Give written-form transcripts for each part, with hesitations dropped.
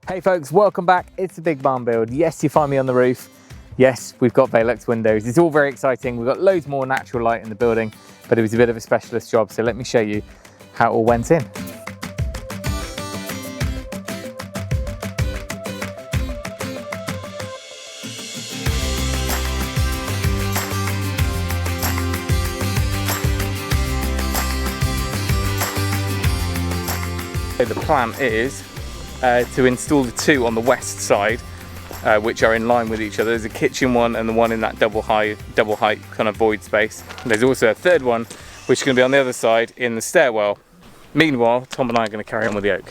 Hey folks, welcome back. It's the Big Barn Build. Yes, you find me on the roof. Yes, we've got Velux windows. It's all very exciting. We've got loads more natural light in the building, but it was a bit of a specialist job. So let me show you how it all went in. So the plan is to install the two on the west side, which are in line with each other. There's a kitchen one and the one in that double height kind of void space. And there's also a third one, which is going to be on the other side in the stairwell. Meanwhile, Tom and I are going to carry on with the oak.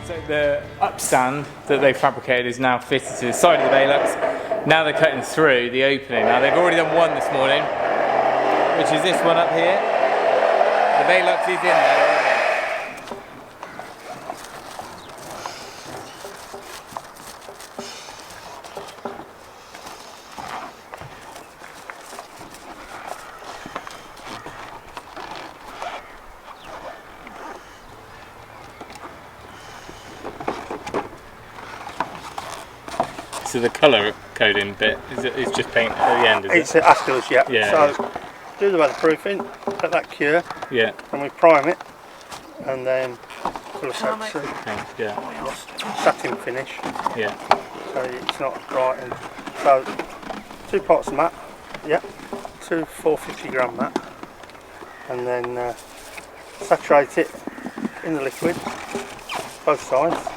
So the upstand that they fabricated is now fitted to the side of the Velux. Now they're cutting through the opening. Now they've already done one this morning, which is this one up here. The Velux is in there already. So the colour coding bit is just paint at the end, is it's it? It's afterwards, yeah. Yeah. So do the weatherproofing, let that cure. Yeah. And we prime it, and then colour set Yeah. satin finish. Yeah. So it's not bright. And so 2 parts of matte, yeah. 2 450 gram matte, and then saturate it in the liquid, both sides.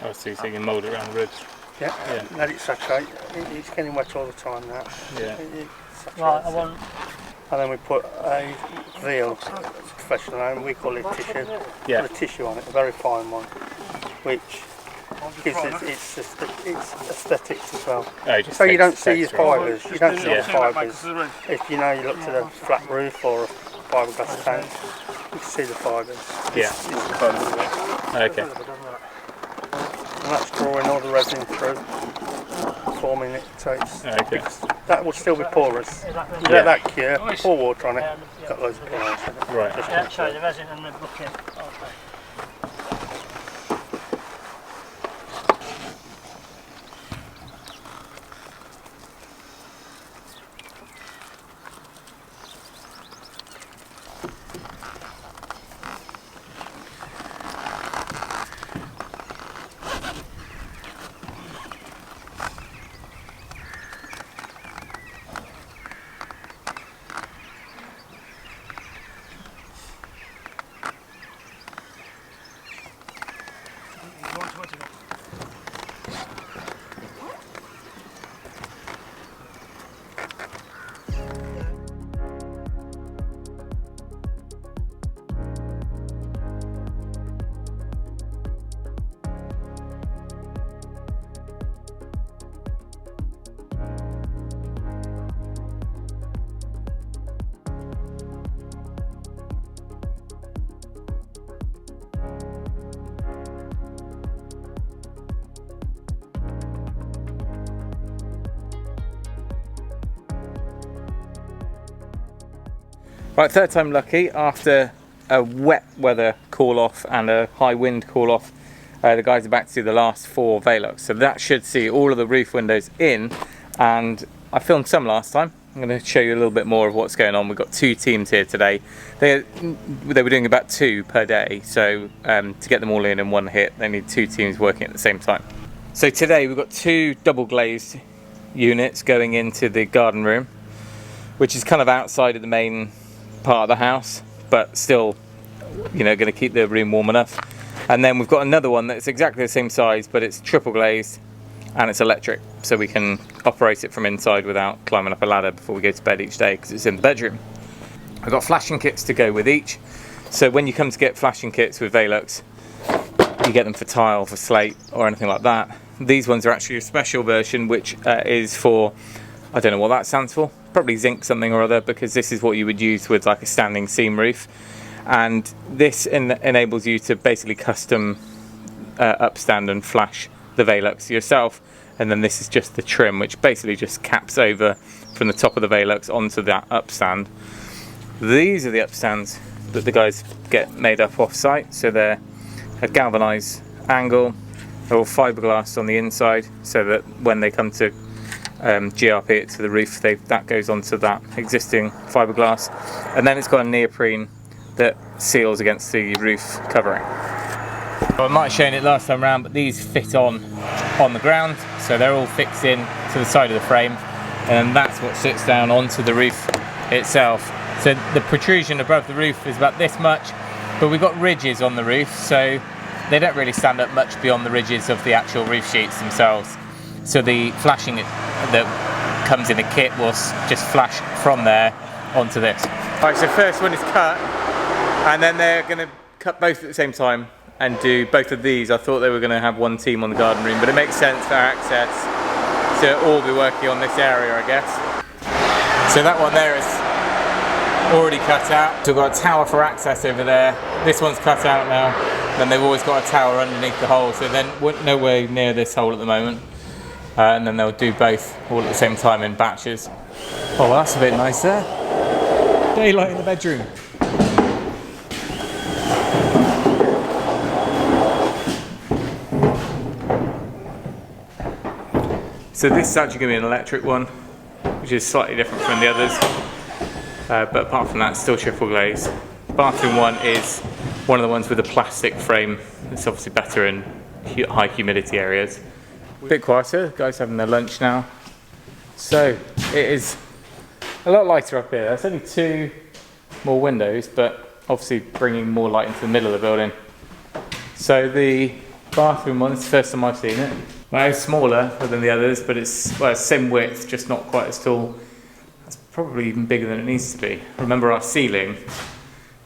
Oh, so you can mould it around the ribs. Yeah, let it saturate. It's getting wet all the time now. Yeah. Right, and then we put a Velux, professional name, we call it tissue. Yeah. Put a tissue on it, a very fine one, which gives it its aesthetics as well. Oh, so you don't see your fibres, you don't see Yeah. the fibres. If you look to the flat roof or a fiberglass tank, you can see the fibres. Yeah. It's the fun of it. Okay. And that's drawing all the resin through, forming it, so it's, that will still be porous. You let that cure, pour water on it, got loads of pores in it. Right. Yeah, sorry, the resin and the bucket. Okay. Right, third time lucky. After a wet weather call off and a high wind call off, the guys are back to do the last 4 Velux. So that should see all of the roof windows in, and I filmed some last time. I'm going to show you a little bit more of what's going on. We've got 2 teams here today. They were doing about 2 per day, so to get them all in one hit, they need 2 teams working at the same time. So today we've got 2 double glazed units going into the garden room, which is kind of outside of the main part of the house, but still, you know, going to keep the room warm enough. And then we've got another one that's exactly the same size, but it's triple glazed and it's electric, so we can operate it from inside without climbing up a ladder before we go to bed each day, because it's in the bedroom. I've got flashing kits to go with each, so when you come to get flashing kits with Velux, you get them for tile, for slate, or anything like that. These ones are actually a special version, which is for, I don't know what that stands for, probably zinc something or other, because this is what you would use with like a standing seam roof. And this enables you to basically custom upstand and flash the Velux yourself. And then this is just the trim, which basically just caps over from the top of the Velux onto that upstand. These are the upstands that the guys get made up off site. So they're a galvanized angle, they're all fiberglass on the inside, so that when they come to GRP it to the roof, that goes onto that existing fiberglass. And then it's got a neoprene that seals against the roof covering. Well, I might have shown it last time around, but these fit on the ground, so they're all fixed in to the side of the frame, and that's what sits down onto the roof itself. So the protrusion above the roof is about this much, but we've got ridges on the roof, so they don't really stand up much beyond the ridges of the actual roof sheets themselves. So the flashing that comes in a kit will just flash from there onto this. Right, so first one is cut, and then they're going to cut both at the same time and do both of these. I thought they were going to have one team on the garden room, but it makes sense for access to all be working on this area, I guess. So that one there is already cut out. So we've got a tower for access over there. This one's cut out now. Then they've always got a tower underneath the hole, so then we're nowhere near this hole at the moment. And then they'll do both all at the same time in batches. Oh, well, that's a bit nicer. Daylight in the bedroom. So this is actually going to be an electric one, which is slightly different from the others. But apart from that, it's still triple glazed. Bathroom one is one of the ones with a plastic frame. It's obviously better in high humidity areas. A bit quieter, the guys having their lunch now. So it is a lot lighter up here. There's only 2 more windows, but obviously bringing more light into the middle of the building. So the bathroom one is the first time I've seen it. Well, it's smaller than the others, but it's same width, just not quite as tall. That's probably even bigger than it needs to be. Remember, our ceiling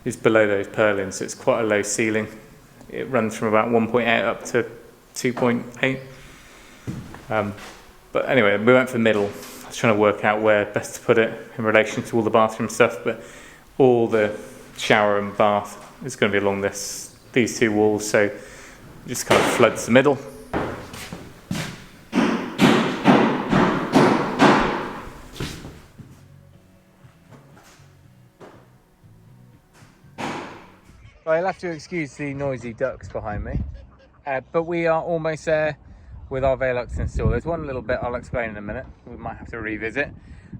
is below those purlins, so it's quite a low ceiling. It runs from about 1.8 up to 2.8. But anyway, we went for the middle. I was trying to work out where best to put it in relation to all the bathroom stuff, but all the shower and bath is going to be along these 2 walls, so it just kind of floods the middle. Well, you'll have to excuse the noisy ducks behind me, but we are almost there with our Velux installed. There's one little bit I'll explain in a minute, we might have to revisit,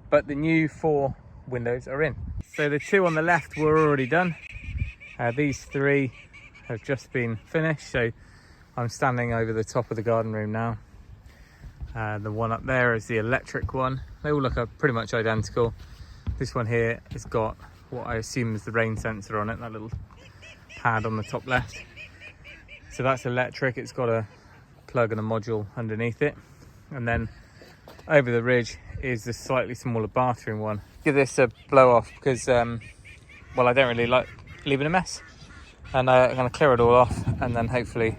but the new 4 windows are in. So the 2 on the left were already done. These 3 have just been finished, so I'm standing over the top of the garden room now. The one up there is the electric one. They all look pretty much identical. This one here has got what I assume is the rain sensor on it, that little pad on the top left. So that's electric. It's got a plug and a module underneath it, and then over the ridge is the slightly smaller bathroom one. Give this a blow off because well, I don't really like leaving a mess, and I'm going to clear it all off, and then hopefully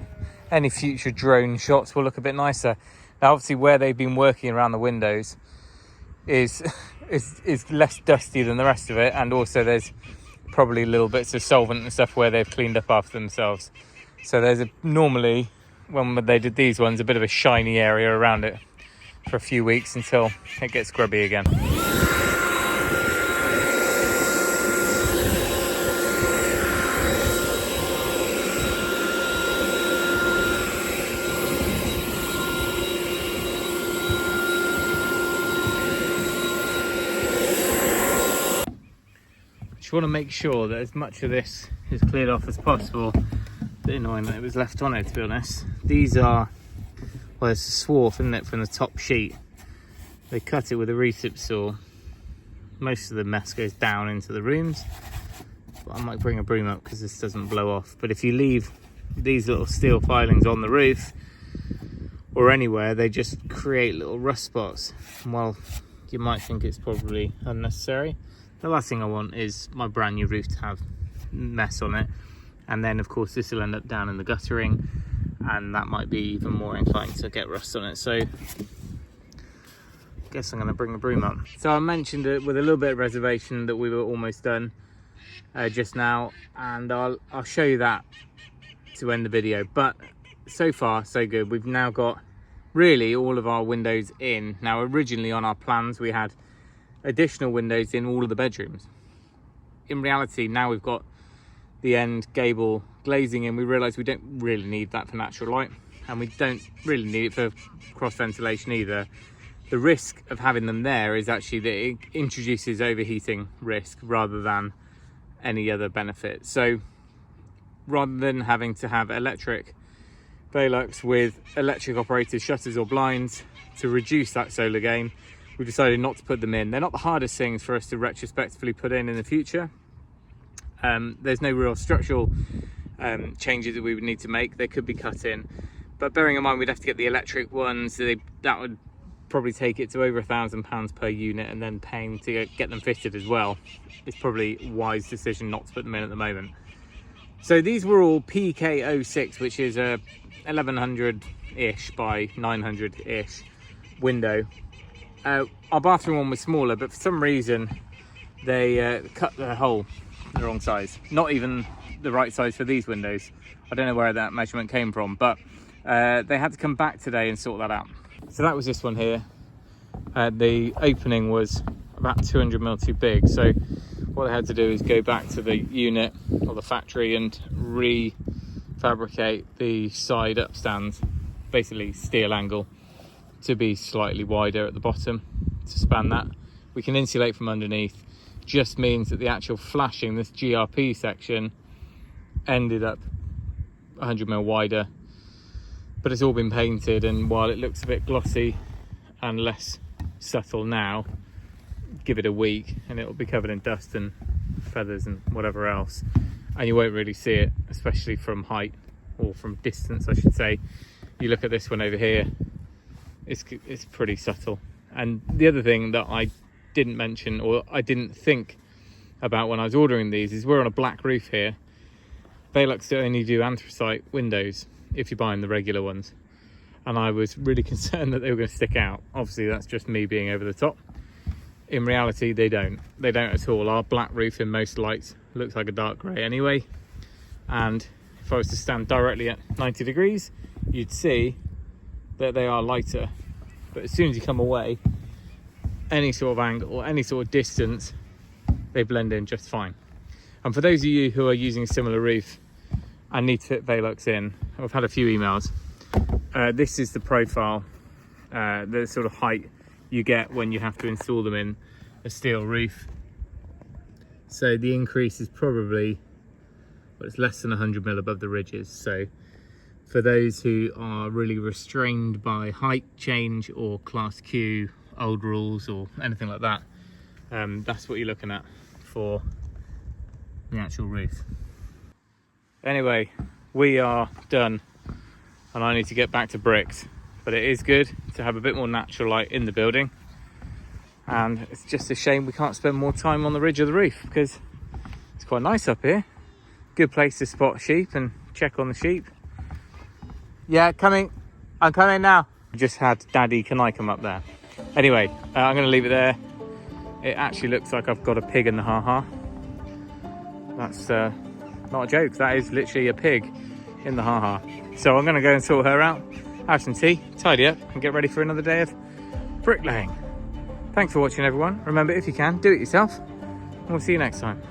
any future drone shots will look a bit nicer. Now obviously where they've been working around the windows is less dusty than the rest of it, and also there's probably little bits of solvent and stuff where they've cleaned up after themselves. So there's normally, when they did these ones, a bit of a shiny area around it for a few weeks until it gets grubby again. just want to make sure that as much of this is cleared off as possible. A bit annoying that it was left on it, to be honest. These are, well, it's a swarf, isn't it, from the top sheet. They cut it with a recip saw. Most of the mess goes down into the rooms, but I might bring a broom up because this doesn't blow off. But if you leave these little steel filings on the roof or anywhere, they just create little rust spots. Well, you might think it's probably unnecessary. The last thing I want is my brand new roof to have mess on it, and then of course this will end up down in the guttering, and that might be even more inclined to get rust on it. So I guess I'm going to bring the broom up. So I mentioned it with a little bit of reservation that we were almost done just now, and I'll show you that to end the video. But so far so good. We've now got really all of our windows in. Now originally on our plans we had additional windows in all of the bedrooms. In reality, now we've got the end gable glazing in, we realise we don't really need that for natural light, and we don't really need it for cross ventilation either. The risk of having them there is actually that it introduces overheating risk rather than any other benefit. So rather than having to have electric Velux with electric operated shutters or blinds to reduce that solar gain, we decided not to put them in. They're not the hardest things for us to retrospectively put in the future. There's no real structural changes that we would need to make. They could be cut in, but bearing in mind we'd have to get the electric ones, that would probably take it to over £1,000 per unit, and then paying to get them fitted as well. It's probably a wise decision not to put them in at the moment. So these were all PK06, which is a 1100-ish by 900-ish window. Our bathroom one was smaller, but for some reason they cut the hole the wrong size. Not even the right size for these windows. I don't know where that measurement came from, but they had to come back today and sort that out. So that was this one here. The opening was about 200mm too big, so what I had to do is go back to the unit or the factory and refabricate the side upstands, basically steel angle, to be slightly wider at the bottom to span that. We can insulate from underneath. Just means that the actual flashing, this GRP section, ended up 100mm wider, but it's all been painted, and while it looks a bit glossy and less subtle now, give it a week and it'll be covered in dust and feathers and whatever else, and you won't really see it, especially from height, or from distance I should say. You look at this one over here, it's pretty subtle. And the other thing that I didn't mention, or I didn't think about when I was ordering these, is we're on a black roof here. Velux only do anthracite windows if you're buying the regular ones, and I was really concerned that they were going to stick out. Obviously that's just me being over the top. In reality they don't at all. Our black roof in most lights looks like a dark grey anyway, and if I was to stand directly at 90 degrees you'd see that they are lighter, but as soon as you come away, any sort of angle or any sort of distance, they blend in just fine. And for those of you who are using a similar roof and need to fit Velux in, I've had a few emails. This is the profile, the sort of height you get when you have to install them in a steel roof. So the increase is probably, well, it's less than 100mm above the ridges. So for those who are really restrained by height change or class Q old rules or anything like that, that's what you're looking at for the actual roof. Anyway, we are done and I need to get back to bricks, but it is good to have a bit more natural light in the building, and it's just a shame we can't spend more time on the ridge of the roof because it's quite nice up here. Good place to spot sheep and check on the sheep. Yeah, coming. I'm coming now. Just had Daddy, can I come up there? Anyway, I'm going to leave it there. It actually looks like I've got a pig in the ha-ha. That's not a joke. That is literally a pig in the ha-ha. So I'm going to go and sort her out, have some tea, tidy up, and get ready for another day of bricklaying. Thanks for watching, everyone. Remember, if you can, do it yourself. And we'll see you next time.